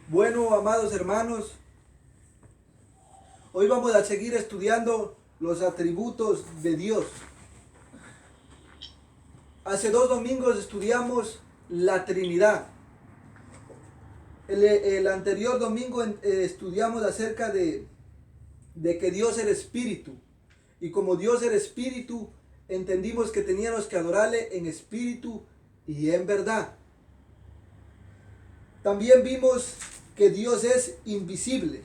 Bueno, amados hermanos, hoy vamos a seguir estudiando los atributos de Dios. Hace 2 domingos estudiamos la Trinidad. El anterior domingo estudiamos acerca de que Dios era espíritu. Y como Dios era espíritu, entendimos que teníamos que adorarle en espíritu y en verdad. También vimos que Dios es invisible.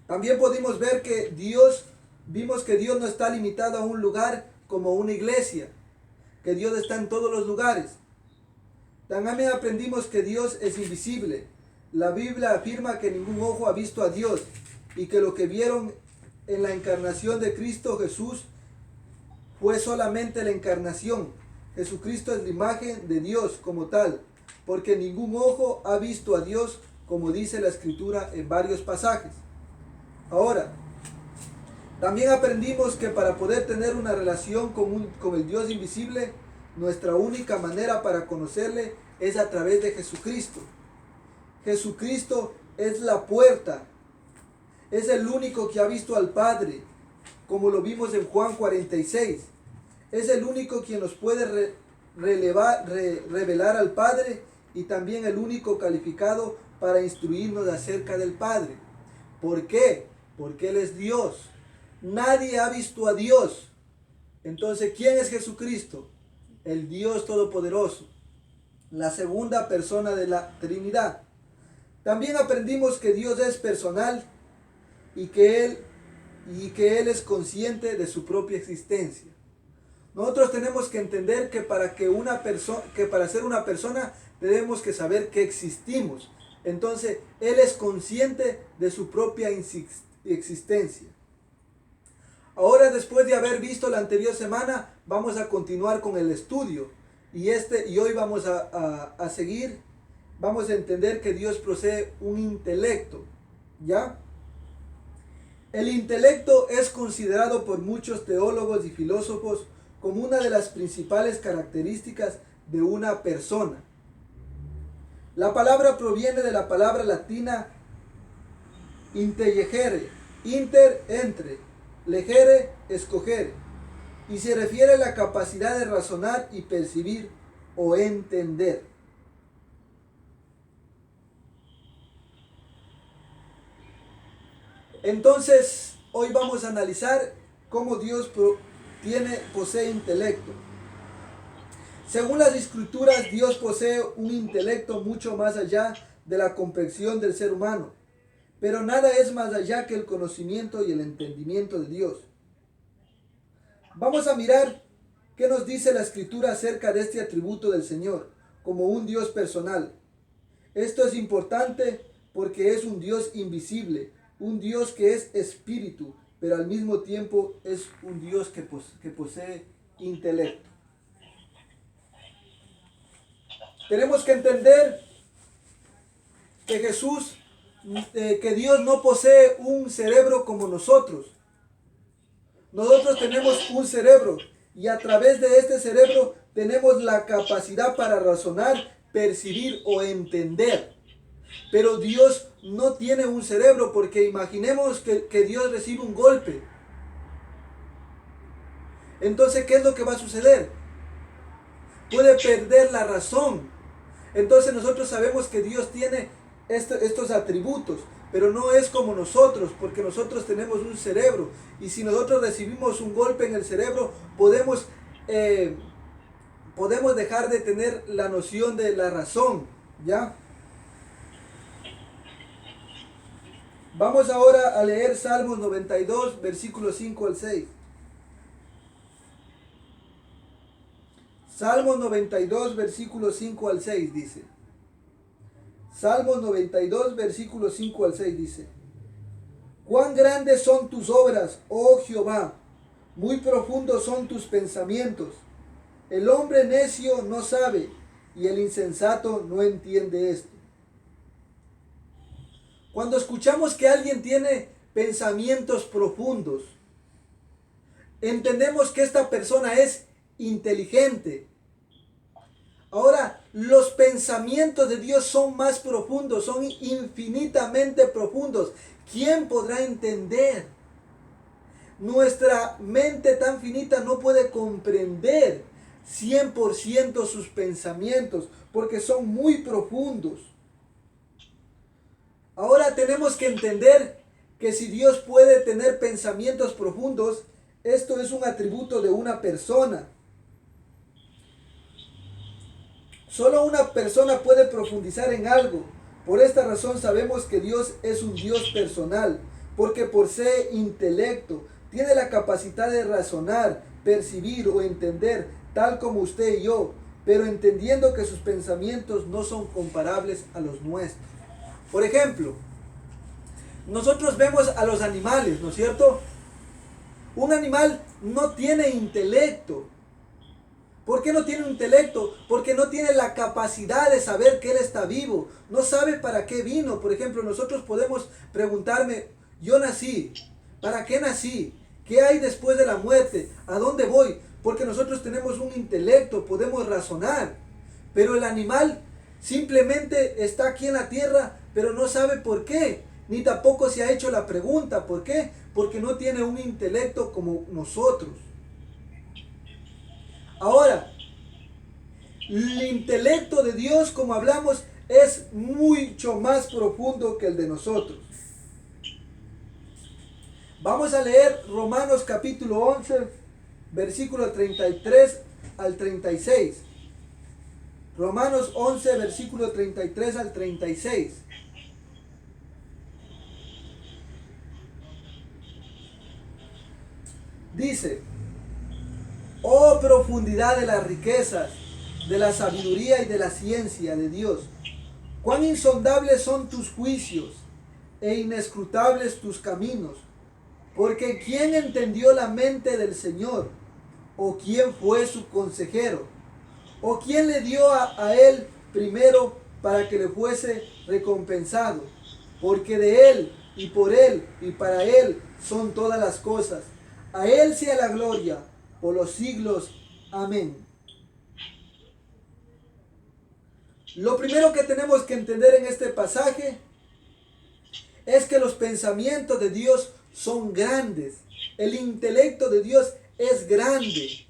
También pudimos ver que vimos que Dios no está limitado a un lugar como una iglesia, que Dios está en todos los lugares. También aprendimos que Dios es invisible. La Biblia afirma que ningún ojo ha visto a Dios y que lo que vieron en la encarnación de Cristo Jesús fue solamente la encarnación. Jesucristo es la imagen de Dios como tal, porque ningún ojo ha visto a Dios, como dice la Escritura en varios pasajes. Ahora, también aprendimos que para poder tener una relación con el Dios invisible, nuestra única manera para conocerle es a través de Jesucristo. Jesucristo es la puerta, es el único que ha visto al Padre, como lo vimos en Juan 46. Es el único quien nos puede revelar al Padre y también el único calificado para instruirnos acerca del Padre. ¿Por qué? Porque Él es Dios. Nadie ha visto a Dios. Entonces, ¿quién es Jesucristo? El Dios Todopoderoso, la segunda persona de la Trinidad. También aprendimos que Dios es personal y que Él es consciente de su propia existencia. Nosotros tenemos que entender que para ser una persona tenemos que saber que existimos. Entonces, Él es consciente de su propia existencia. Ahora, después de haber visto la anterior semana, vamos a continuar con el estudio. Y hoy vamos a seguir, vamos a entender que Dios posee un intelecto. ¿Ya? El intelecto es considerado por muchos teólogos y filósofos como una de las principales características de una persona. La palabra proviene de la palabra latina intellegere, entre, legere, escoger, y se refiere a la capacidad de razonar y percibir o entender. Entonces, hoy vamos a analizar cómo Dios posee intelecto. Según las Escrituras, Dios posee un intelecto mucho más allá de la comprensión del ser humano. Pero nada es más allá que el conocimiento y el entendimiento de Dios. Vamos a mirar qué nos dice la Escritura acerca de este atributo del Señor, como un Dios personal. Esto es importante porque es un Dios invisible, un Dios que es espíritu, pero al mismo tiempo es un Dios que posee intelecto. Tenemos que entender que que Dios no posee un cerebro como nosotros. Nosotros tenemos un cerebro y a través de este cerebro tenemos la capacidad para razonar, percibir o entender. Pero Dios no tiene un cerebro, porque imaginemos que Dios recibe un golpe. Entonces, ¿qué es lo que va a suceder? Puede perder la razón. Entonces nosotros sabemos que Dios tiene estos atributos, pero no es como nosotros, porque nosotros tenemos un cerebro. Y si nosotros recibimos un golpe en el cerebro, podemos dejar de tener la noción de la razón, ¿ya? Vamos ahora a leer Salmos 92, versículos 5 al 6. Salmos 92, versículos 5 al 6 dice. Salmos 92, versículos 5 al 6 dice. Cuán grandes son tus obras, oh Jehová, muy profundos son tus pensamientos. El hombre necio no sabe, y el insensato no entiende esto. Cuando escuchamos que alguien tiene pensamientos profundos, entendemos que esta persona es inteligente. Ahora, los pensamientos de Dios son más profundos, son infinitamente profundos. ¿Quién podrá entender? Nuestra mente tan finita no puede comprender 100% sus pensamientos porque son muy profundos. Ahora tenemos que entender que si Dios puede tener pensamientos profundos, esto es un atributo de una persona. Solo una persona puede profundizar en algo. Por esta razón sabemos que Dios es un Dios personal, porque por ser intelecto, tiene la capacidad de razonar, percibir o entender, tal como usted y yo, pero entendiendo que sus pensamientos no son comparables a los nuestros. Por ejemplo, nosotros vemos a los animales, ¿no es cierto? Un animal no tiene intelecto. ¿Por qué no tiene intelecto? Porque no tiene la capacidad de saber que él está vivo. No sabe para qué vino. Por ejemplo, nosotros podemos preguntarme, yo nací, ¿para qué nací? ¿Qué hay después de la muerte? ¿A dónde voy? Porque nosotros tenemos un intelecto, podemos razonar. Pero el animal simplemente está aquí en la tierra, pero no sabe por qué. Ni tampoco se ha hecho la pregunta, ¿por qué? Porque no tiene un intelecto como nosotros. Ahora, el intelecto de Dios, como hablamos, es mucho más profundo que el de nosotros. Vamos a leer Romanos capítulo 11, versículo 33 al 36. Romanos 11, versículo 33 al 36. Dice: oh profundidad de las riquezas, de la sabiduría y de la ciencia de Dios. Cuán insondables son tus juicios e inescrutables tus caminos. Porque ¿quién entendió la mente del Señor? ¿O quién fue su consejero? ¿O quién le dio a él primero para que le fuese recompensado? Porque de él y por él y para él son todas las cosas. A él sea la gloria por los siglos. Amén. Lo primero que tenemos que entender en este pasaje es que los pensamientos de Dios son grandes. El intelecto de Dios es grande.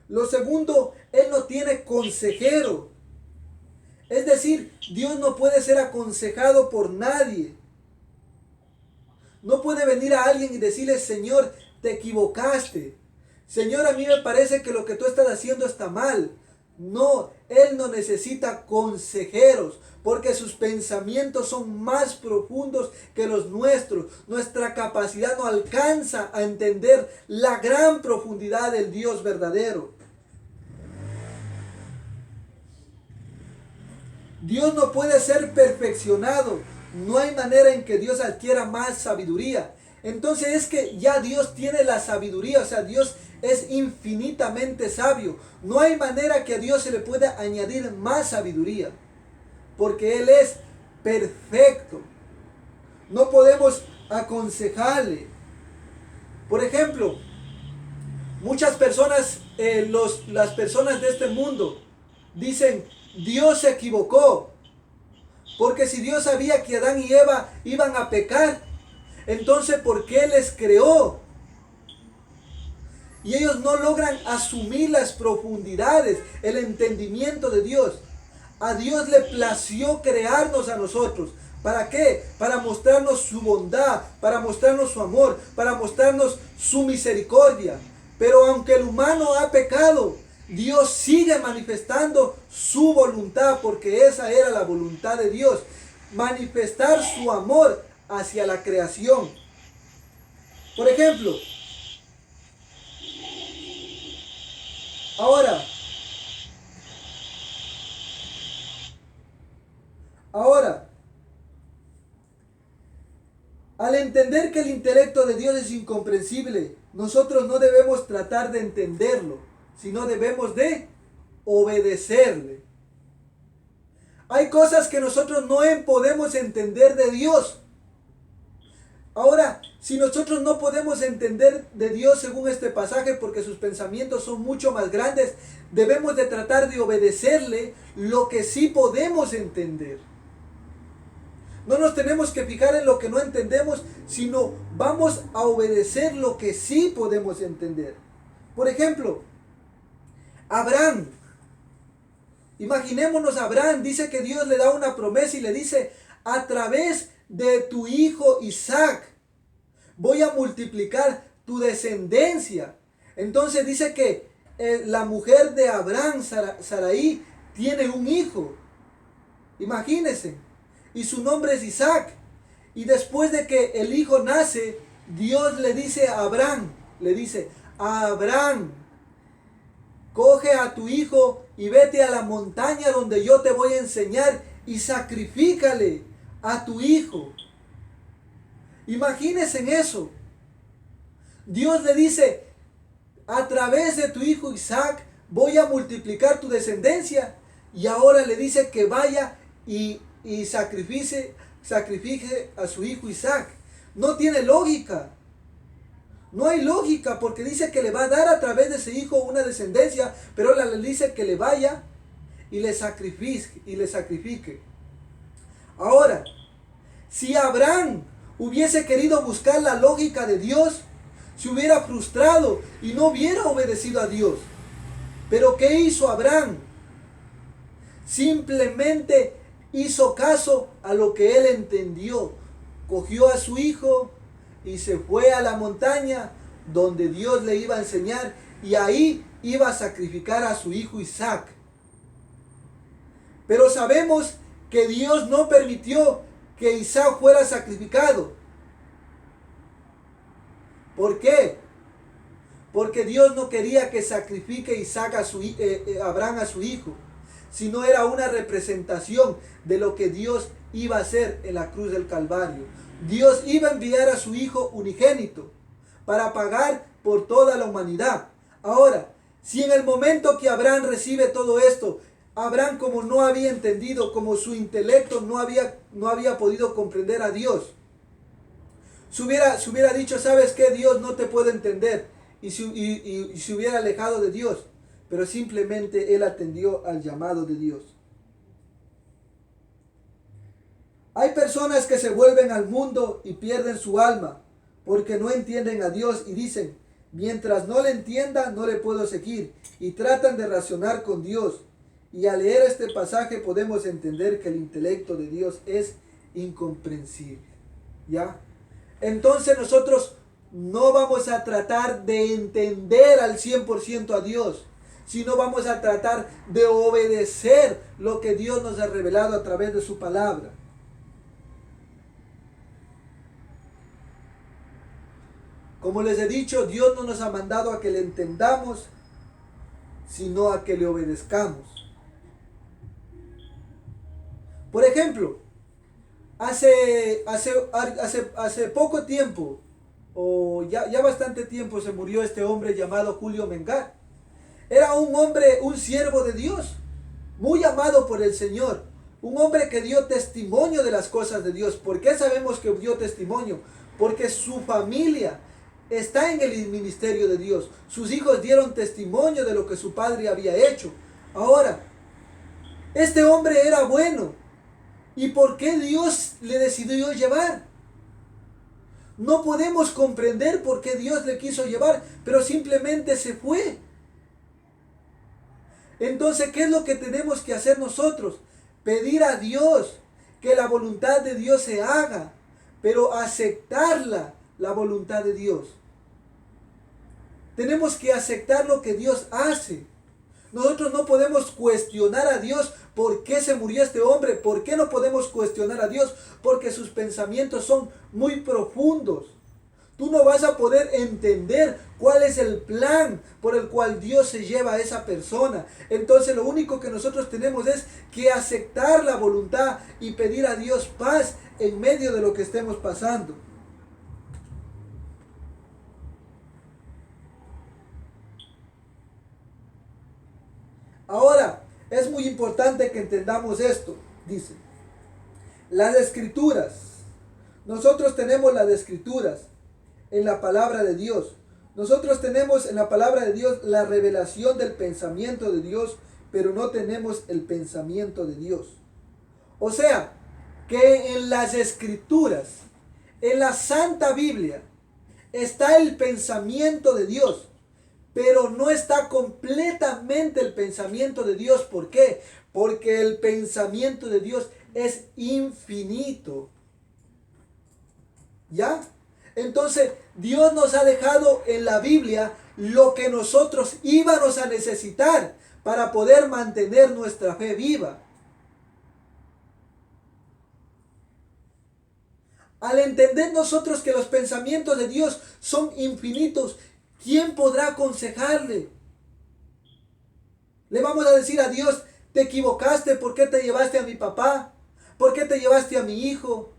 Lo segundo, Él no tiene consejero. Es decir, Dios no puede ser aconsejado por nadie. No puede venir a alguien y decirle, Señor, te equivocaste. Señor, a mí me parece que lo que tú estás haciendo está mal. No, Él no necesita consejeros, porque sus pensamientos son más profundos que los nuestros. Nuestra capacidad no alcanza a entender la gran profundidad del Dios verdadero. Dios no puede ser perfeccionado. No hay manera en que Dios adquiera más sabiduría. Entonces es que ya Dios tiene la sabiduría, o sea, Dios es infinitamente sabio. No hay manera que a Dios se le pueda añadir más sabiduría, porque Él es perfecto. No podemos aconsejarle. Por ejemplo, muchas personas, las personas de este mundo dicen, Dios se equivocó. Porque si Dios sabía que Adán y Eva iban a pecar, entonces ¿por qué les creó? Y ellos no logran asumir las profundidades, el entendimiento de Dios. A Dios le plació crearnos a nosotros. ¿Para qué? Para mostrarnos su bondad, para mostrarnos su amor, para mostrarnos su misericordia. Pero aunque el humano ha pecado, Dios sigue manifestando su voluntad, porque esa era la voluntad de Dios. Manifestar su amor hacia la creación. Por ejemplo, ahora, al entender que el intelecto de Dios es incomprensible, nosotros no debemos tratar de entenderlo, sino debemos de obedecerle. Hay cosas que nosotros no podemos entender de Dios. Ahora, Si nosotros no podemos entender de Dios según este pasaje porque sus pensamientos son mucho más grandes, debemos de tratar de obedecerle lo que sí podemos entender. No nos tenemos que fijar en lo que no entendemos, sino vamos a obedecer lo que sí podemos entender. Por ejemplo, Abraham. Imaginémonos a Abraham, dice que Dios le da una promesa y le dice, a través de tu hijo Isaac, voy a multiplicar tu descendencia. Entonces dice que la mujer de Abraham, Sarai, tiene un hijo. Imagínense. Y su nombre es Isaac. Y después de que el hijo nace, Dios le dice a Abraham, Abraham, coge a tu hijo y vete a la montaña donde yo te voy a enseñar y sacrifícale a tu hijo. Imagínense en eso. Dios le dice, a través de tu hijo Isaac voy a multiplicar tu descendencia. Y ahora le dice que vaya y sacrifique a su hijo Isaac. No tiene lógica. No hay lógica porque dice que le va a dar a través de ese hijo una descendencia, pero ahora le dice que le vaya y le sacrifique. Ahora, si Abraham hubiese querido buscar la lógica de Dios, se hubiera frustrado y no hubiera obedecido a Dios. Pero ¿qué hizo Abraham? Simplemente hizo caso a lo que él entendió. Cogió a su hijo y se fue a la montaña donde Dios le iba a enseñar y ahí iba a sacrificar a su hijo Isaac. Pero sabemos que Dios no permitió que Isaac fuera sacrificado. ¿Por qué? Porque Dios no quería que sacrifique Isaac Abraham a su hijo, sino era una representación de lo que Dios iba a hacer en la cruz del Calvario. Dios iba a enviar a su hijo unigénito para pagar por toda la humanidad. Ahora, si en el momento que Abraham recibe todo esto, Abraham, como no había entendido, como su intelecto no había podido comprender a Dios, se hubiera dicho, ¿sabes qué? Dios no te puede entender, y se hubiera alejado de Dios, pero simplemente él atendió al llamado de Dios. Hay personas que se vuelven al mundo y pierden su alma porque no entienden a Dios y dicen, mientras no le entienda, no le puedo seguir, y tratan de razonar con Dios. Y al leer este pasaje podemos entender que el intelecto de Dios es incomprensible. ¿Ya? Entonces nosotros no vamos a tratar de entender al 100% a Dios, sino vamos a tratar de obedecer lo que Dios nos ha revelado a través de su palabra. Como les he dicho, Dios no nos ha mandado a que le entendamos, sino a que le obedezcamos. Por ejemplo, hace poco tiempo, o ya bastante tiempo, se murió este hombre llamado Julio Mengar. Era un hombre, un siervo de Dios, muy amado por el Señor. Un hombre que dio testimonio de las cosas de Dios. ¿Por qué sabemos que dio testimonio? Porque su familia está en el ministerio de Dios. Sus hijos dieron testimonio de lo que su padre había hecho. Ahora, este hombre era bueno. ¿Y por qué Dios le decidió llevar? No podemos comprender por qué Dios le quiso llevar, pero simplemente se fue. Entonces, ¿qué es lo que tenemos que hacer nosotros? Pedir a Dios que la voluntad de Dios se haga, pero aceptarla, la voluntad de Dios. Tenemos que aceptar lo que Dios hace. Nosotros no podemos cuestionar a Dios por qué se murió este hombre. ¿Por qué no podemos cuestionar a Dios? Porque sus pensamientos son muy profundos. Tú no vas a poder entender cuál es el plan por el cual Dios se lleva a esa persona. Entonces lo único que nosotros tenemos es que aceptar la voluntad y pedir a Dios paz en medio de lo que estemos pasando. Ahora, es muy importante que entendamos esto. Dice, las escrituras. Nosotros tenemos las escrituras. en la palabra de Dios. Nosotros tenemos en la palabra de Dios la revelación del pensamiento de Dios, pero no tenemos el pensamiento de Dios. O sea, que en las Escrituras, en la Santa Biblia, está el pensamiento de Dios, pero no está completamente el pensamiento de Dios. ¿Por qué? Porque el pensamiento de Dios es infinito. ¿Ya? Entonces, Dios nos ha dejado en la Biblia lo que nosotros íbamos a necesitar para poder mantener nuestra fe viva. Al entender nosotros que los pensamientos de Dios son infinitos, ¿quién podrá aconsejarle? Le vamos a decir a Dios, te equivocaste, ¿por qué te llevaste a mi papá? ¿Por qué te llevaste a mi hijo?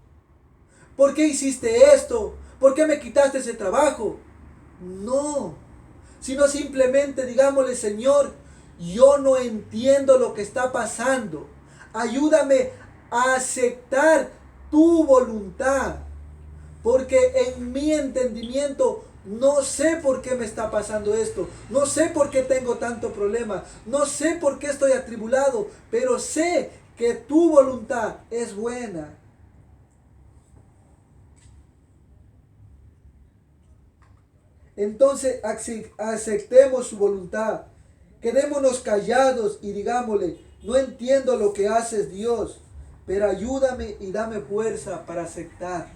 ¿Por qué hiciste esto? ¿Por qué me quitaste ese trabajo? No, sino simplemente digámosle, Señor, yo no entiendo lo que está pasando. Ayúdame a aceptar tu voluntad, porque en mi entendimiento no sé por qué me está pasando esto, no sé por qué tengo tanto problema, no sé por qué estoy atribulado, pero sé que tu voluntad es buena. Entonces aceptemos su voluntad, quedémonos callados y digámosle, no entiendo lo que haces, Dios, pero ayúdame y dame fuerza para aceptar.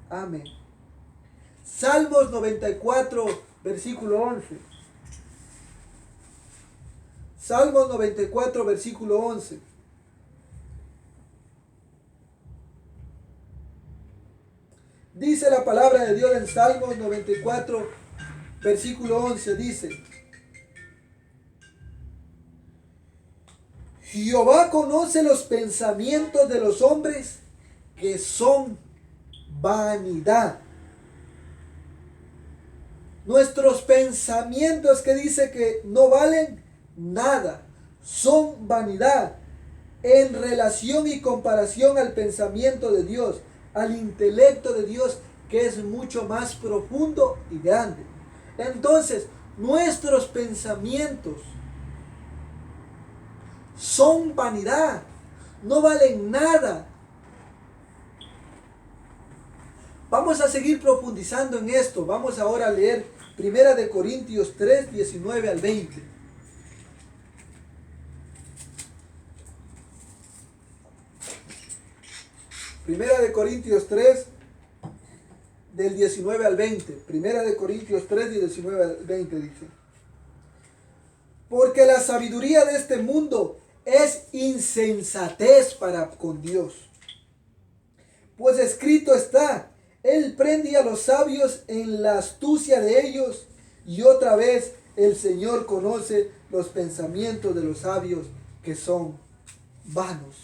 Amén. Salmos 94, versículo 11. Salmos 94, versículo 11. Dice la palabra de Dios en Salmos 94, versículo 11. Dice, Jehová conoce los pensamientos de los hombres, que son vanidad. Nuestros pensamientos, que dice que no valen nada, son vanidad en relación y comparación al pensamiento de Dios, al intelecto de Dios, que es mucho más profundo y grande. Entonces, nuestros pensamientos son vanidad, no valen nada. Vamos a seguir profundizando en esto. Vamos ahora a leer 1 Corintios 3, 19 al 20. Primera de Corintios 3, del 19 al 20. Primera de Corintios 3, del 19 al 20 dice. Porque la sabiduría de este mundo es insensatez para con Dios. Pues escrito está, Él prende a los sabios en la astucia de ellos, y otra vez el Señor conoce los pensamientos de los sabios, que son vanos.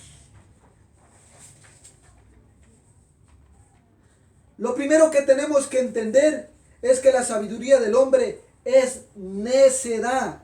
Lo primero que tenemos que entender es que la sabiduría del hombre es necedad.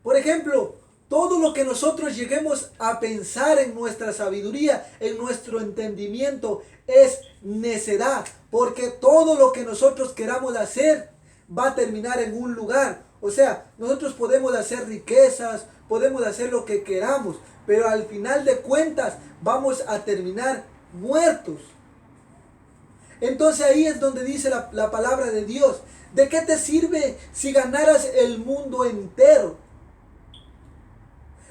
Por ejemplo, todo lo que nosotros lleguemos a pensar en nuestra sabiduría, en nuestro entendimiento, es necedad. Porque todo lo que nosotros queramos hacer va a terminar en un lugar. O sea, nosotros podemos hacer riquezas, podemos hacer lo que queramos, pero al final de cuentas vamos a terminar muertos. Entonces ahí es donde dice la palabra de Dios. ¿De qué te sirve si ganaras el mundo entero?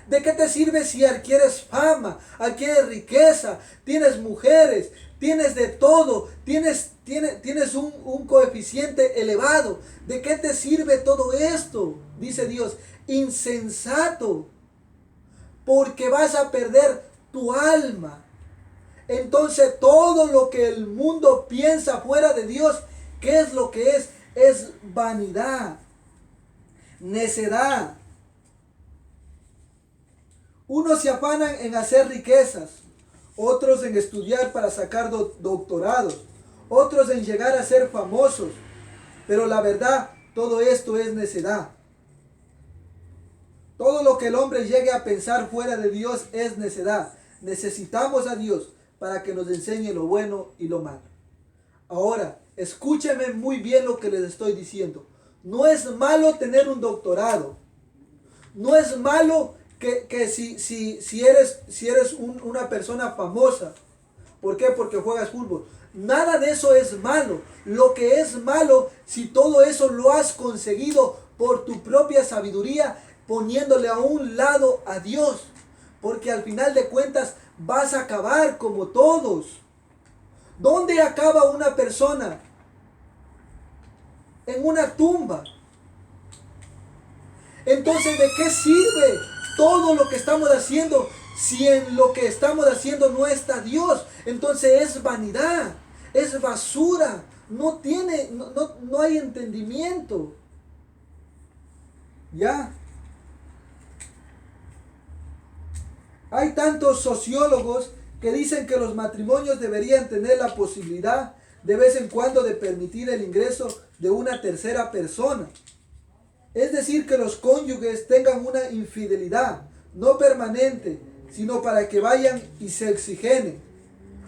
¿De qué te sirve si adquieres fama, adquieres riqueza, tienes mujeres, tienes de todo, tienes un coeficiente elevado? ¿De qué te sirve todo esto? Dice Dios, insensato, porque vas a perder tu alma. Entonces todo lo que el mundo piensa fuera de Dios, ¿qué es lo que es? Es vanidad, necedad. Unos se afanan en hacer riquezas, otros en estudiar para sacar doctorados, otros en llegar a ser famosos. Pero la verdad, todo esto es necedad. Todo lo que el hombre llegue a pensar fuera de Dios es necedad. Necesitamos a Dios para que nos enseñe lo bueno y lo malo. Ahora, escúcheme muy bien lo que les estoy diciendo. No es malo tener un doctorado. No es malo que si eres una persona famosa. ¿Por qué? Porque juegas fútbol. Nada de eso es malo. Lo que es malo, si todo eso lo has conseguido por tu propia sabiduría, poniéndole a un lado a Dios. Porque al final de cuentas vas a acabar como todos. ¿Dónde acaba una persona? En una tumba. Entonces, ¿de qué sirve todo lo que estamos haciendo si en lo que estamos haciendo no está Dios? Entonces es vanidad, es basura, no hay entendimiento. ¿Ya? Hay tantos sociólogos que dicen que los matrimonios deberían tener la posibilidad de vez en cuando de permitir el ingreso de una tercera persona. Es decir, que los cónyuges tengan una infidelidad, no permanente, sino para que vayan y se oxigenen.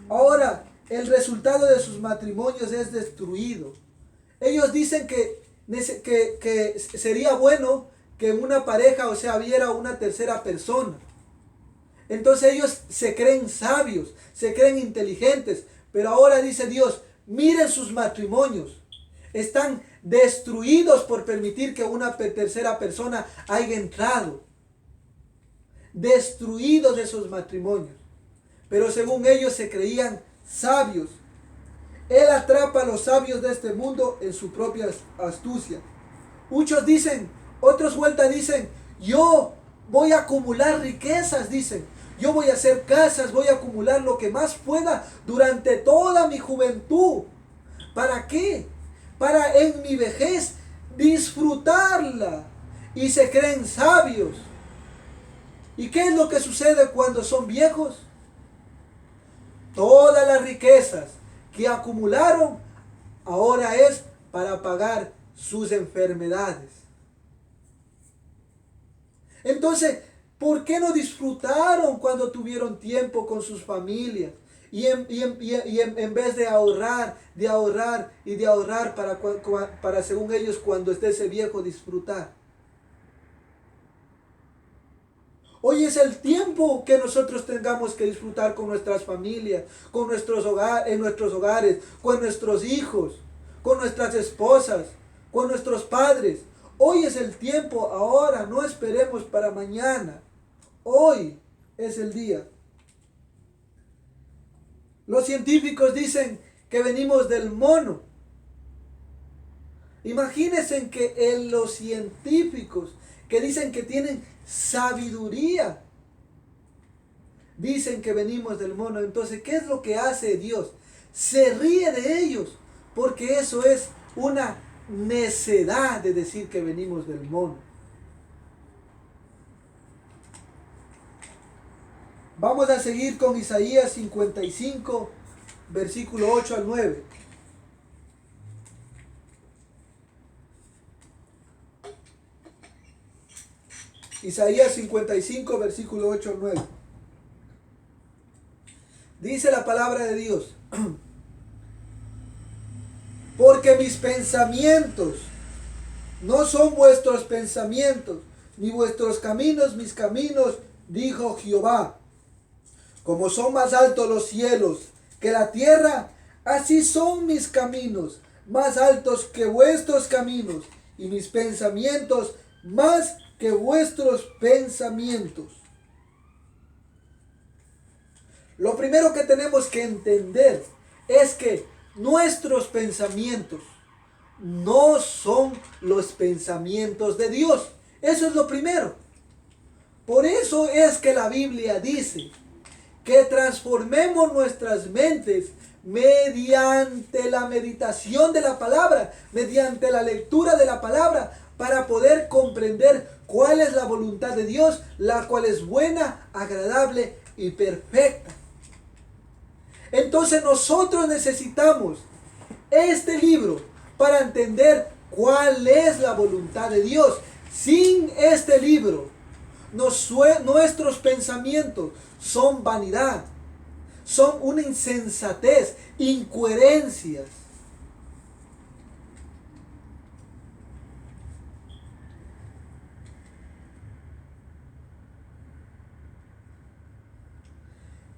Ahora, el resultado de sus matrimonios es destruido. Ellos dicen que sería bueno que en una pareja, hubiera una tercera persona. Entonces ellos se creen sabios, se creen inteligentes, pero ahora dice Dios, miren sus matrimonios. Están destruidos por permitir que una tercera persona haya entrado. Destruidos esos matrimonios. Pero según ellos se creían sabios. Él atrapa a los sabios de este mundo en su propia astucia. Muchos dicen, otros vueltas dicen, yo voy a acumular riquezas, dicen. Yo voy a hacer casas, voy a acumular lo que más pueda durante toda mi juventud. ¿Para qué? Para en mi vejez disfrutarla. Y se creen sabios. ¿Y qué es lo que sucede cuando son viejos? Todas las riquezas que acumularon ahora es para pagar sus enfermedades. Entonces, ¿por qué no disfrutaron cuando tuvieron tiempo con sus familias? Y en vez de ahorrar para según ellos cuando esté ese viejo disfrutar. Hoy es el tiempo que nosotros tengamos que disfrutar con nuestras familias, con en nuestros hogares, con nuestros hijos, con nuestras esposas, con nuestros padres. Hoy es el tiempo, ahora, no esperemos para mañana. Hoy es el día. Los científicos dicen que venimos del mono. Imagínense que los científicos que dicen que tienen sabiduría, dicen que venimos del mono. Entonces, ¿qué es lo que hace Dios? Se ríe de ellos, porque eso es una necedad de decir que venimos del mono. Vamos a seguir con Isaías 55, versículo 8 al 9. Isaías 55, versículo 8 al 9. Dice la palabra de Dios. Porque mis pensamientos no son vuestros pensamientos, ni vuestros caminos mis caminos, dijo Jehová. Como son más altos los cielos que la tierra, así son mis caminos, más altos que vuestros caminos, y mis pensamientos más que vuestros pensamientos. Lo primero que tenemos que entender es que nuestros pensamientos no son los pensamientos de Dios. Eso es lo primero. Por eso es que la Biblia dice que transformemos nuestras mentes mediante la meditación de la palabra, mediante la lectura de la palabra, para poder comprender cuál es la voluntad de Dios, la cual es buena, agradable y perfecta. Entonces nosotros necesitamos este libro para entender cuál es la voluntad de Dios. Sin este libro, nuestros pensamientos son vanidad, son una insensatez, incoherencias.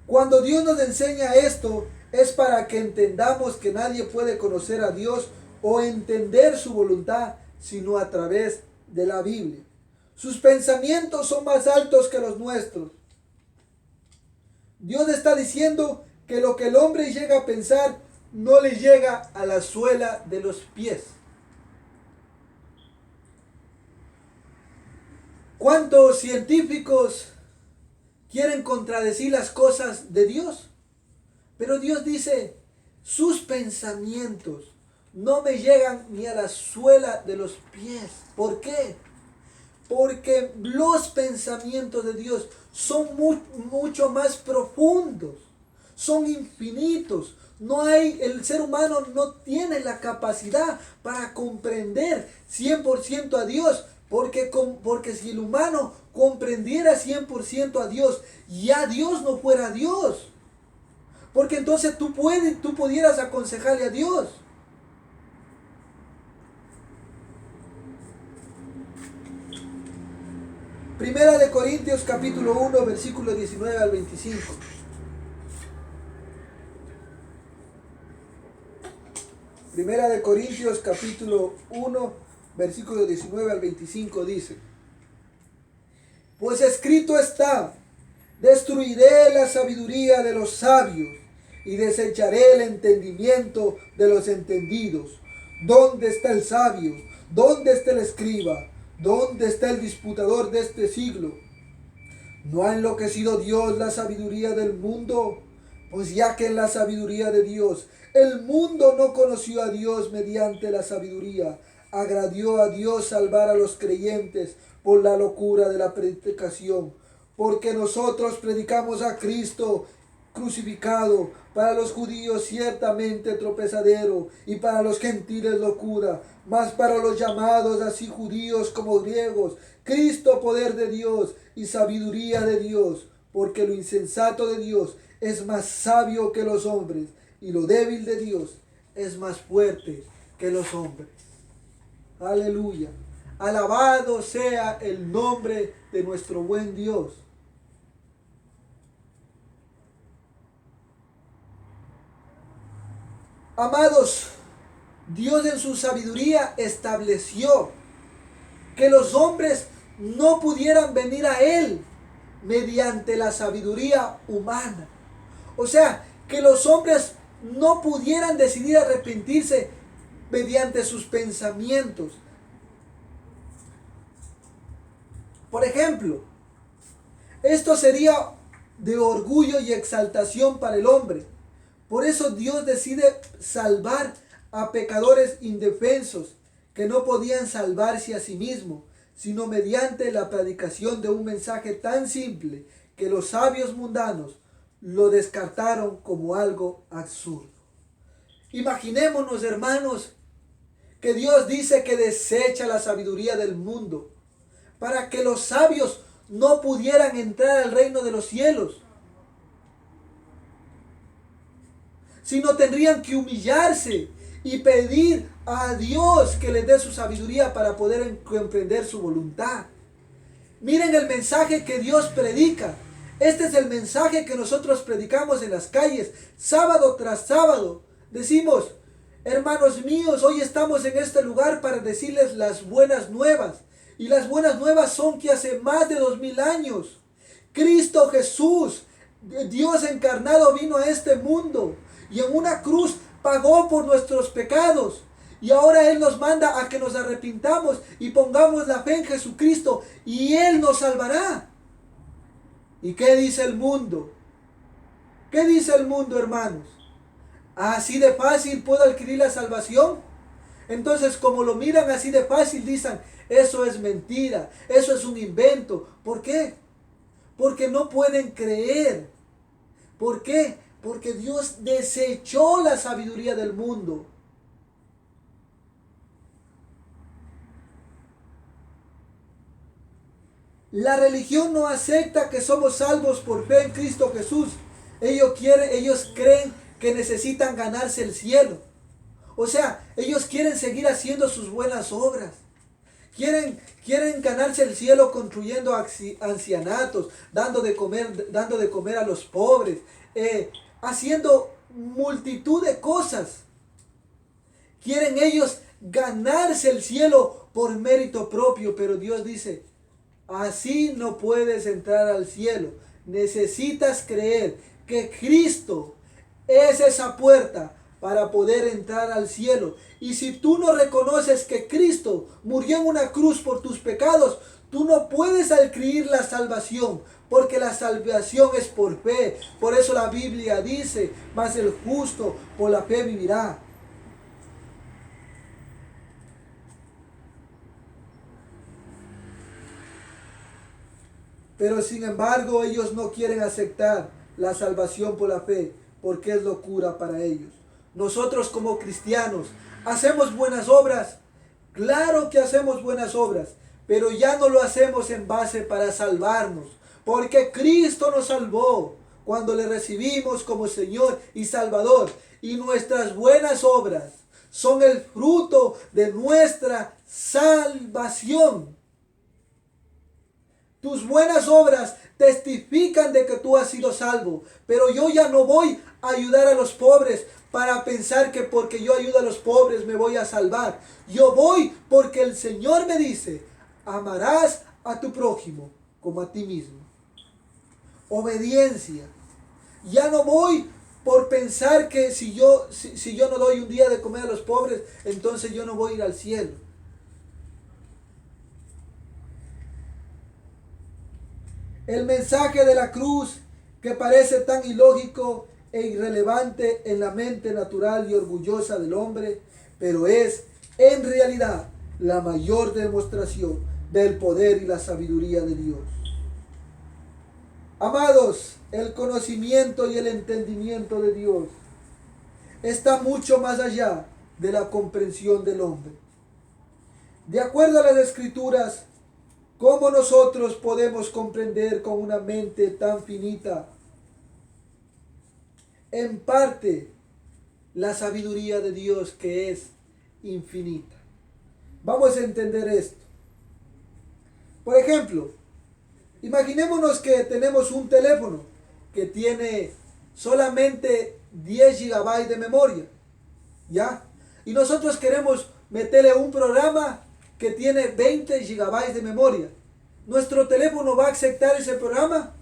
Cuando Dios nos enseña esto, es para que entendamos que nadie puede conocer a Dios o entender su voluntad sino a través de la Biblia. Sus pensamientos son más altos que los nuestros. Dios está diciendo que lo que el hombre llega a pensar no le llega a la suela de los pies. ¿Cuántos científicos quieren contradecir las cosas de Dios? Pero Dios dice, sus pensamientos no me llegan ni a la suela de los pies. ¿Por qué? Porque los pensamientos de Dios son mucho más profundos, son infinitos. El ser humano no tiene la capacidad para comprender 100% a Dios, porque si el humano comprendiera 100% a Dios, ya Dios no fuera Dios. Porque entonces tú pudieras aconsejarle a Dios. Primera de Corintios capítulo 1, versículo 19 al 25. Primera de Corintios capítulo 1, versículo 19 al 25 dice: Pues escrito está, destruiré la sabiduría de los sabios y desecharé el entendimiento de los entendidos. ¿Dónde está el sabio? ¿Dónde está el escriba? ¿Dónde está el disputador de este siglo? ¿No ha enloquecido Dios la sabiduría del mundo? Pues ya que en la sabiduría de Dios el mundo no conoció a Dios mediante la sabiduría, agradó a Dios salvar a los creyentes por la locura de la predicación. Porque nosotros predicamos a Cristo crucificado, para los judíos ciertamente tropezadero, y para los gentiles locura, mas para los llamados, así judíos como griegos, Cristo poder de Dios y sabiduría de Dios, porque lo insensato de Dios es más sabio que los hombres, y lo débil de Dios es más fuerte que los hombres. Aleluya. Alabado sea el nombre de nuestro buen Dios. Amados, Dios en su sabiduría estableció que los hombres no pudieran venir a Él mediante la sabiduría humana. O sea, que los hombres no pudieran decidir arrepentirse mediante sus pensamientos. Por ejemplo, esto sería de orgullo y exaltación para el hombre. Por eso Dios decide salvar a pecadores indefensos que no podían salvarse a sí mismos, sino mediante la predicación de un mensaje tan simple que los sabios mundanos lo descartaron como algo absurdo. Imaginémonos, hermanos, que Dios dice que desecha la sabiduría del mundo para que los sabios no pudieran entrar al reino de los cielos, sino tendrían que humillarse y pedir a Dios que les dé su sabiduría para poder comprender su voluntad. Miren el mensaje que Dios predica. Este es el mensaje que nosotros predicamos en las calles, sábado tras sábado. Decimos, hermanos míos, hoy estamos en este lugar para decirles las buenas nuevas. Y las buenas nuevas son que hace más de 2000 años, Cristo Jesús, Dios encarnado, vino a este mundo y en una cruz pagó por nuestros pecados. Y ahora Él nos manda a que nos arrepintamos y pongamos la fe en Jesucristo y Él nos salvará. ¿Y qué dice el mundo? ¿Qué dice el mundo, hermanos? ¿Así de fácil puedo adquirir la salvación? Entonces, como lo miran así de fácil, dicen, eso es mentira, eso es un invento. ¿Por qué? Porque no pueden creer. ¿Por qué? Porque Dios desechó la sabiduría del mundo. La religión no acepta que somos salvos por fe en Cristo Jesús, Ellos creen que necesitan ganarse el cielo. O sea, ellos quieren seguir haciendo sus buenas obras. Quieren ganarse el cielo construyendo ancianatos, dando de comer a los pobres, haciendo multitud de cosas. Quieren ellos ganarse el cielo por mérito propio, pero Dios dice, así no puedes entrar al cielo. Necesitas creer que Cristo es esa puerta para poder entrar al cielo. Y si tú no reconoces que Cristo murió en una cruz por tus pecados, tú no puedes adquirir la salvación, porque la salvación es por fe. Por eso la Biblia dice, mas el justo por la fe vivirá. Pero sin embargo, ellos no quieren aceptar la salvación por la fe, porque es locura para ellos. Nosotros como cristianos, ¿hacemos buenas obras? Claro que hacemos buenas obras, pero ya no lo hacemos en base para salvarnos, porque Cristo nos salvó cuando le recibimos como Señor y Salvador, y nuestras buenas obras son el fruto de nuestra salvación. Tus buenas obras testifican de que tú has sido salvo, pero yo ya no voy a ayudar a los pobres para pensar que porque yo ayudo a los pobres me voy a salvar. Yo voy porque el Señor me dice, amarás a tu prójimo como a ti mismo. Obediencia. Ya no voy por pensar que si yo no doy un día de comer a los pobres, entonces yo no voy a ir al cielo. El mensaje de la cruz, que parece tan ilógico e irrelevante en la mente natural y orgullosa del hombre, pero es en realidad la mayor demostración del poder y la sabiduría de Dios. Amados, el conocimiento y el entendimiento de Dios está mucho más allá de la comprensión del hombre. De acuerdo a las Escrituras, ¿cómo nosotros podemos comprender con una mente tan finita, en parte, la sabiduría de Dios que es infinita? Vamos a entender esto. Por ejemplo, imaginémonos que tenemos un teléfono que tiene solamente 10 GB de memoria, ¿ya? Y nosotros queremos meterle un programa que tiene 20 GB de memoria. ¿Nuestro teléfono va a aceptar ese programa?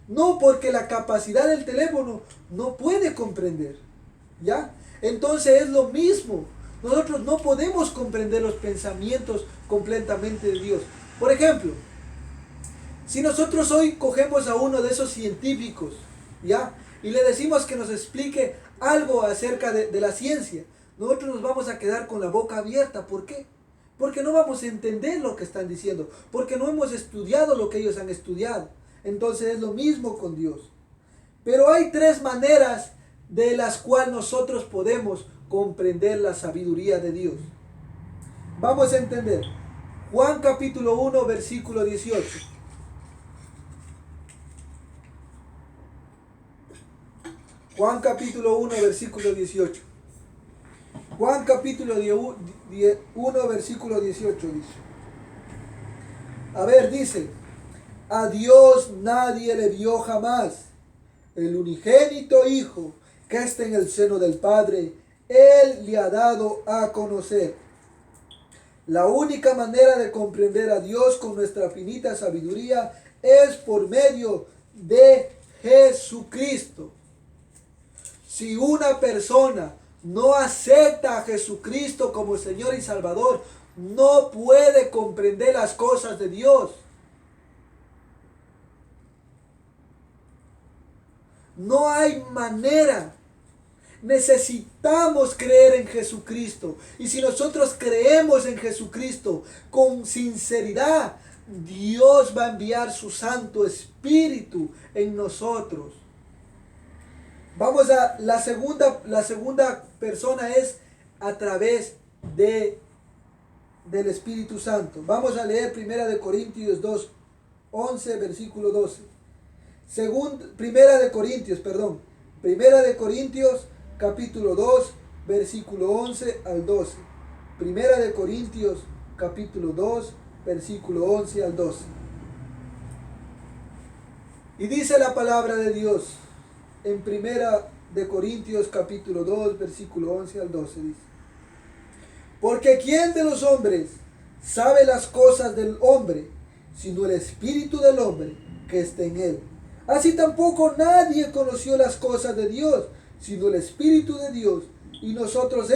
No, porque la capacidad del teléfono no puede comprender, ¿ya? Entonces es lo mismo. Nosotros no podemos comprender los pensamientos completamente de Dios. Por ejemplo, si nosotros hoy cogemos a uno de esos científicos, ¿ya? Y le decimos que nos explique algo acerca de la ciencia, nosotros nos vamos a quedar con la boca abierta. ¿Por qué? Porque no vamos a entender lo que están diciendo, porque no hemos estudiado lo que ellos han estudiado. Entonces es lo mismo con Dios. Pero hay tres maneras de las cuales nosotros podemos comprender la sabiduría de Dios. Vamos a entender. Juan capítulo 1, versículo 18. Juan capítulo 1, versículo 18. Juan capítulo 1, versículo 18 dice. A ver, dice, a Dios nadie le vio jamás. El unigénito Hijo que está en el seno del Padre, Él le ha dado a conocer. La única manera de comprender a Dios con nuestra finita sabiduría es por medio de Jesucristo. Si una persona no acepta a Jesucristo como Señor y Salvador, no puede comprender las cosas de Dios. No hay manera. Necesitamos creer en Jesucristo. Y si nosotros creemos en Jesucristo con sinceridad, Dios va a enviar su Santo Espíritu en nosotros. Vamos a la segunda persona es a través del Espíritu Santo. Vamos a leer 1 Corintios 2, 11, versículo 12. Primera de Corintios capítulo 2, versículo 11 al 12. Primera de Corintios capítulo 2, versículo 11 al 12. Y dice la palabra de Dios en Primera de Corintios capítulo 2, versículo 11 al 12, dice: porque ¿quién de los hombres sabe las cosas del hombre, sino el espíritu del hombre que está en él? Así tampoco nadie conoció las cosas de Dios, sino el espíritu de Dios. Y nosotros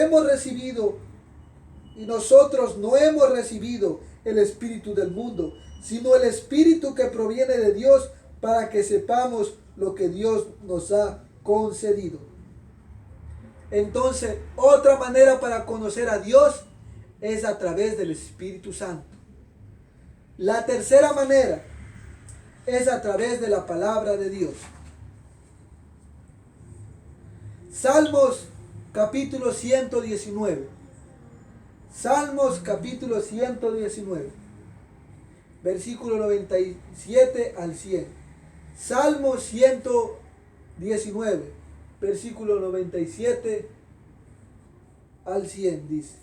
no hemos recibido el espíritu del mundo, sino el espíritu que proviene de Dios, para que sepamos lo que Dios nos ha concedido. Entonces, otra manera para conocer a Dios es a través del Espíritu Santo. La tercera manera es a través de la palabra de Dios. Salmos capítulo 119. Salmos capítulo 119. Versículo 97 al 100. Salmos 119. Versículo 97 al 100 dice.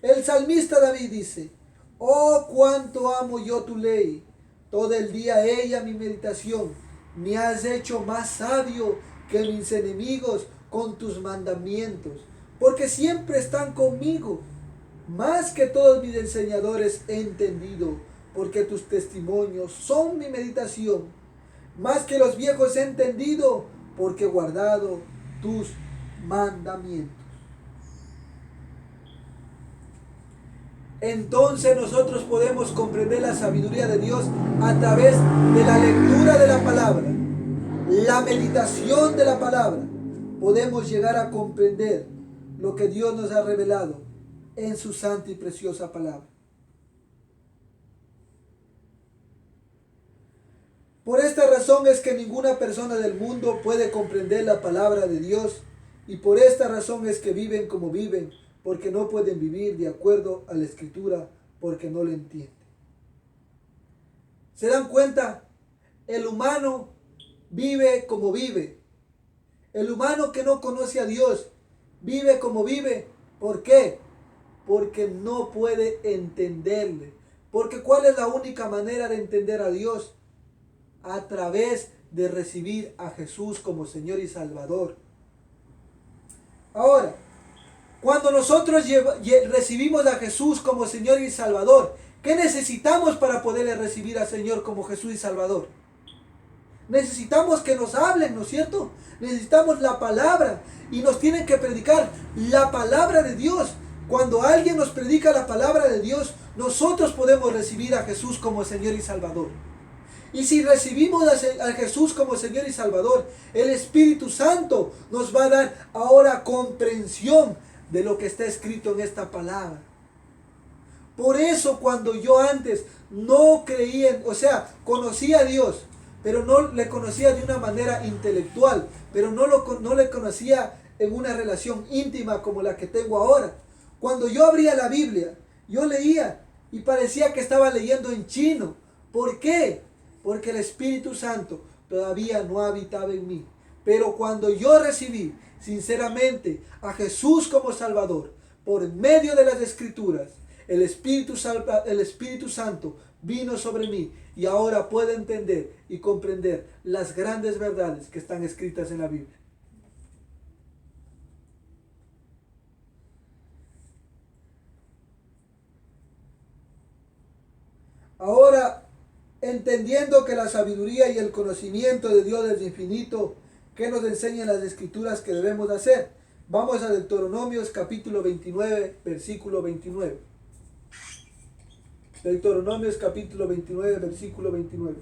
El salmista David dice: oh, cuánto amo yo tu ley, todo el día ella mi meditación. Me has hecho más sabio que mis enemigos con tus mandamientos, porque siempre están conmigo. Más que todos mis enseñadores he entendido, porque tus testimonios son mi meditación. Más que los viejos he entendido, porque he guardado tus mandamientos. Entonces nosotros podemos comprender la sabiduría de Dios a través de la lectura de la palabra, la meditación de la palabra. Podemos llegar a comprender lo que Dios nos ha revelado en su santa y preciosa palabra. Por esta razón es que ninguna persona del mundo puede comprender la palabra de Dios, y por esta razón es que viven como viven, porque no pueden vivir de acuerdo a la Escritura, porque no la entienden. ¿Se dan cuenta? El humano vive como vive. El humano que no conoce a Dios vive como vive. ¿Por qué? Porque no puede entenderle. Porque ¿cuál es la única manera de entender a Dios? A través de recibir a Jesús como Señor y Salvador. Ahora, cuando nosotros recibimos a Jesús como Señor y Salvador, ¿qué necesitamos para poderle recibir al Señor como Jesús y Salvador? Necesitamos que nos hablen, ¿no es cierto? Necesitamos la palabra, y nos tienen que predicar la palabra de Dios. Cuando alguien nos predica la palabra de Dios, nosotros podemos recibir a Jesús como Señor y Salvador. Y si recibimos a Jesús como Señor y Salvador, el Espíritu Santo nos va a dar ahora comprensión de lo que está escrito en esta palabra. Por eso cuando yo antes no creía, conocía a Dios, pero no le conocía de una manera intelectual, pero no le conocía en una relación íntima como la que tengo ahora. Cuando yo abría la Biblia, yo leía y parecía que estaba leyendo en chino. ¿Por qué? Porque el Espíritu Santo todavía no habitaba en mí. Pero cuando yo recibí sinceramente a Jesús como Salvador, por medio de las Escrituras, el Espíritu Santo vino sobre mí, y ahora puedo entender y comprender las grandes verdades que están escritas en la Biblia. Ahora, entendiendo que la sabiduría y el conocimiento de Dios es infinito, ¿qué nos enseñan las Escrituras que debemos hacer? Vamos a Deuteronomios capítulo 29, versículo 29. Deuteronomios capítulo 29, versículo 29.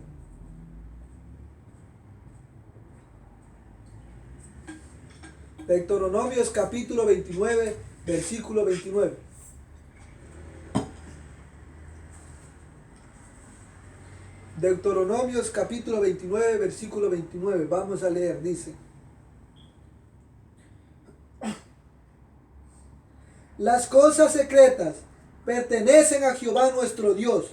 Deuteronomios capítulo 29, versículo 29. Deuteronomios capítulo 29, versículo 29. Vamos a leer, dice: las cosas secretas pertenecen a Jehová nuestro Dios,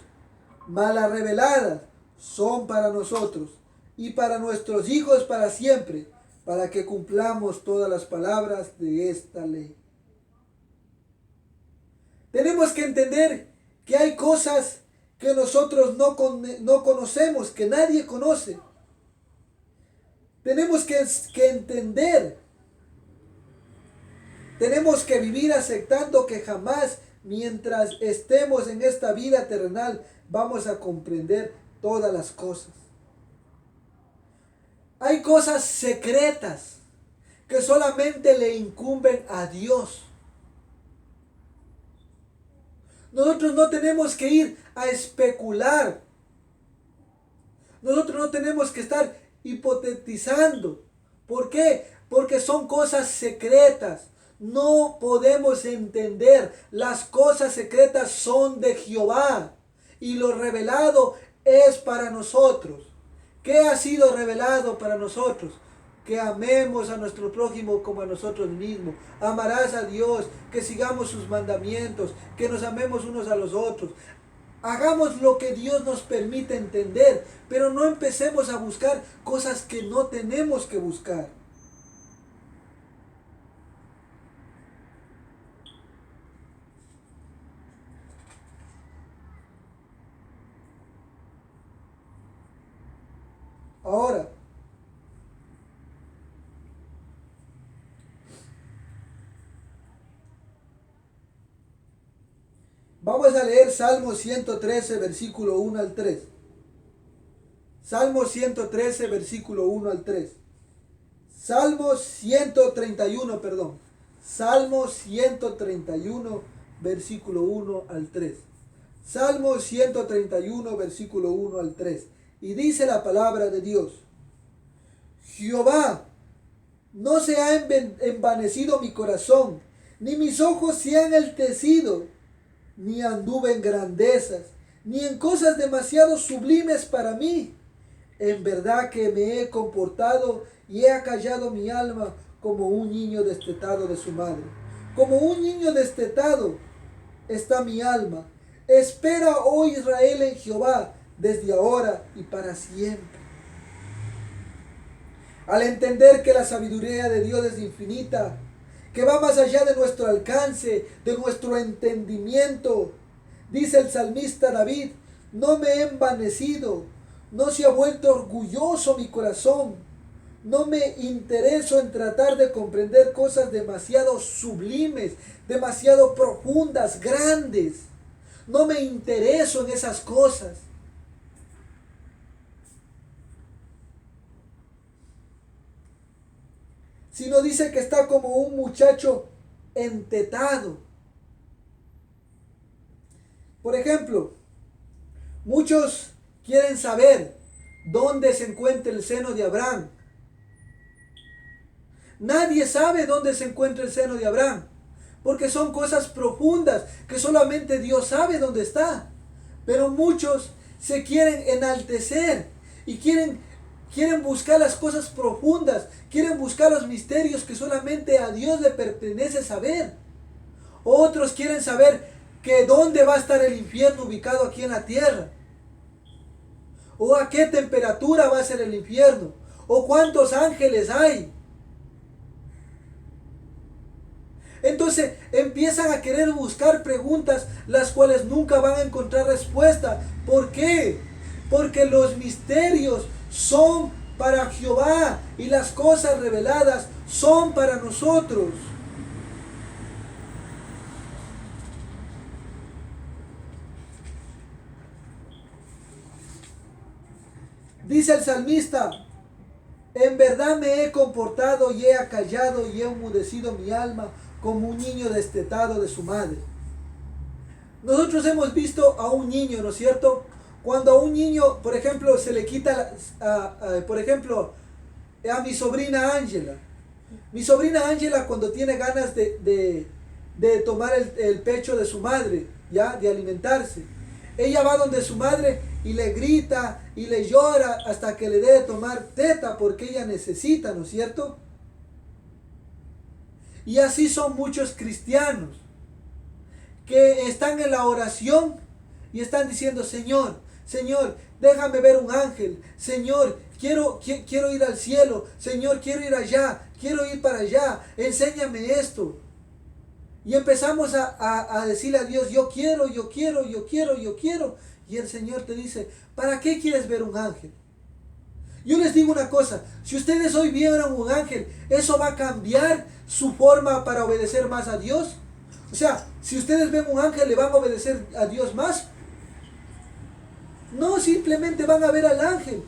mas las reveladas son para nosotros y para nuestros hijos para siempre, para que cumplamos todas las palabras de esta ley. Tenemos que entender que hay cosas que nosotros no conocemos, que nadie conoce. Tenemos que entender, tenemos que vivir aceptando que jamás, mientras estemos en esta vida terrenal, vamos a comprender todas las cosas. Hay cosas secretas que solamente le incumben a Dios. Nosotros no tenemos que ir a especular. Nosotros no tenemos que estar hipotetizando. ¿Por qué? Porque son cosas secretas. No podemos entender. Las cosas secretas son de Jehová. Y lo revelado es para nosotros. ¿Qué ha sido revelado para nosotros? Que amemos a nuestro prójimo como a nosotros mismos. Amarás a Dios, que sigamos sus mandamientos, que nos amemos unos a los otros. Hagamos lo que Dios nos permite entender, pero no empecemos a buscar cosas que no tenemos que buscar. Ahora, vamos a leer Salmo 113, versículo 1 al 3. Salmo 113, versículo 1 al 3. Salmo 131, perdón. Salmo 131, versículo 1 al 3. Salmo 131, versículo 1 al 3. Y dice la palabra de Dios: Jehová, no se ha envanecido mi corazón, ni mis ojos se han enaltecido, ni anduve en grandezas, ni en cosas demasiado sublimes para mí. En verdad que me he comportado y he acallado mi alma como un niño destetado de su madre. Como un niño destetado está mi alma. Espera, oh Israel, en Jehová, desde ahora y para siempre. Al entender que la sabiduría de Dios es infinita, que va más allá de nuestro alcance, de nuestro entendimiento, dice el salmista David: no me he envanecido, no se ha vuelto orgulloso mi corazón, no me intereso en tratar de comprender cosas demasiado sublimes, demasiado profundas, grandes. No me intereso en esas cosas. Sino dice que está como un muchacho entetado. Por ejemplo, muchos quieren saber dónde se encuentra el seno de Abraham. Nadie sabe dónde se encuentra el seno de Abraham, porque son cosas profundas que solamente Dios sabe dónde está. Pero muchos se quieren enaltecer y quieren buscar las cosas profundas, quieren buscar los misterios que solamente a Dios le pertenece saber. Otros quieren saber que dónde va a estar el infierno ubicado aquí en la tierra, o a qué temperatura va a ser el infierno, o cuántos ángeles hay. Entonces empiezan a querer buscar preguntas las cuales nunca van a encontrar respuesta. ¿Por qué? Porque los misterios son para Jehová y las cosas reveladas son para nosotros. Dice el salmista: en verdad me he comportado y he acallado y he enmudecido mi alma como un niño destetado de su madre. Nosotros hemos visto a un niño, ¿no es cierto? Cuando a un niño, por ejemplo, se le quita, por ejemplo, a mi sobrina Ángela. Mi sobrina Ángela, cuando tiene ganas de tomar el pecho de su madre, ya, de alimentarse, ella va donde su madre y le grita y le llora hasta que le dé de tomar teta, porque ella necesita, ¿no es cierto? Y así son muchos cristianos que están en la oración y están diciendo: Señor, Señor, déjame ver un ángel. Señor, quiero ir al cielo. Señor, quiero ir allá, quiero ir para allá. Enséñame esto. Y empezamos a decirle a Dios, yo quiero. Y el Señor te dice, ¿para qué quieres ver un ángel? Yo les digo una cosa, si ustedes hoy vieron un ángel, ¿eso va a cambiar su forma para obedecer más a Dios? O sea, si ustedes ven un ángel, ¿le van a obedecer a Dios más? No, simplemente van a ver al ángel.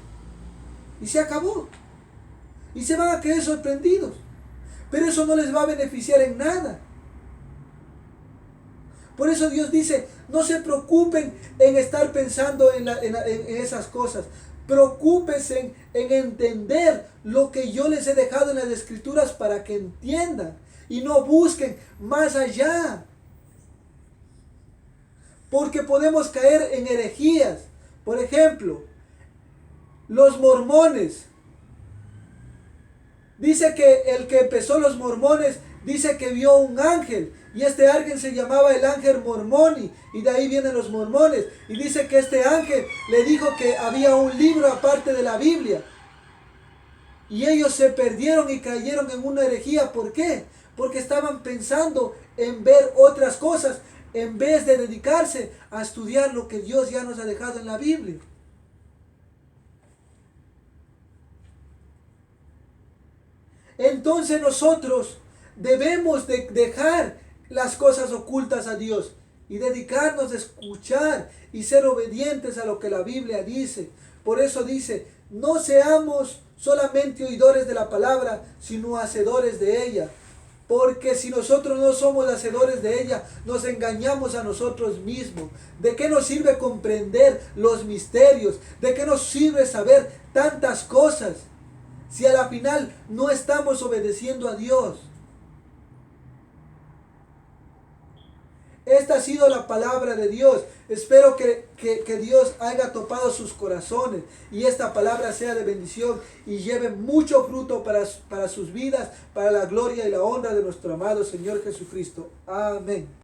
Y se acabó. Y se van a quedar sorprendidos. Pero eso no les va a beneficiar en nada. Por eso Dios dice, no se preocupen en estar pensando en esas cosas. Preocúpense en entender lo que yo les he dejado en las Escrituras para que entiendan. Y no busquen más allá. Porque podemos caer en herejías. Por ejemplo, los mormones. Dice que el que empezó los mormones, dice que vio un ángel. Y este ángel se llamaba el ángel Mormoni. Y de ahí vienen los mormones. Y dice que este ángel le dijo que había un libro aparte de la Biblia. Y ellos se perdieron y cayeron en una herejía. ¿Por qué? Porque estaban pensando en ver otras cosas en vez de dedicarse a estudiar lo que Dios ya nos ha dejado en la Biblia. Entonces nosotros debemos de dejar las cosas ocultas a Dios y dedicarnos a escuchar y ser obedientes a lo que la Biblia dice. Por eso dice, no seamos solamente oidores de la palabra, sino hacedores de ella. Porque si nosotros no somos hacedores de ella, nos engañamos a nosotros mismos. ¿De qué nos sirve comprender los misterios? ¿De qué nos sirve saber tantas cosas si a la final no estamos obedeciendo a Dios? Esta ha sido la palabra de Dios. Espero que Dios haya topado sus corazones y esta palabra sea de bendición y lleve mucho fruto para sus vidas, para la gloria y la honra de nuestro amado Señor Jesucristo. Amén.